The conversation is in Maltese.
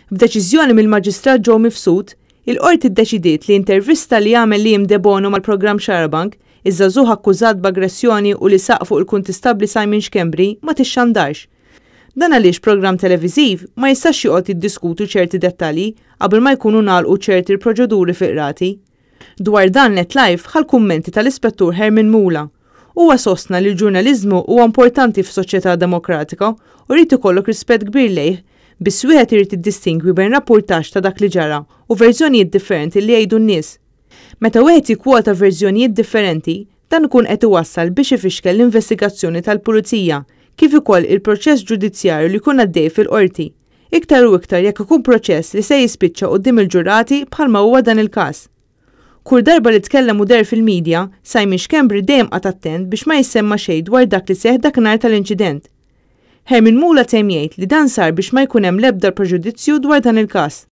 F'deċiżjoni mill-Maġistrat Joe Mifsud, il-Qorti ddeċidiet li intervista li għamel Liam Debono mal-programm Xarabank, iż-żgħażugħ akkużat b'aggressjoni u li saq fuq il-Kuntistabbli Simon Schembri ma tixxandarx. Dan għaliex programm televiżiv ma jistax joqgħod jiddiskutu ċerti dettalji qabel ma jkunu nagħlqu ċerti l-proċeduri fi qrati. Dwar dan net live ħal kummenti tal-Ispettur Hermin Mula. Huwa sostna li l-ġurnaliżmu huwa importanti f'soċjetà demokratika u rrid ikollok rispett kbir lejh, biss wieħed irid iddistingwi bejn rappurtaġġ ta' dak li ġara u verżjonijiet differenti li jgħidu n-nies. Meta wieħed jikkwota verżjonijiet differenti, dan ikun qed iwassal biex ifixkel l-investigazzjoni tal-pulizija kif ukoll il-proċess ġudizzjarju li jkun għaddej fil-qorti. Iktar u iktar jekk ikun proċess li se jispiċċa quddiem il-ġurati bħalma huwa dan il-każ. Kull darba li tkellem u der fil-medja, Simon Schembri dejjem qatt attent biex ma jissemma xejn dwar dak li seħħ dakinhar tal-inċident. Hermin Mula temm jgħid li dan sar biex ma jkun hemm l-ebda preġudizzju dwar dan il-każ.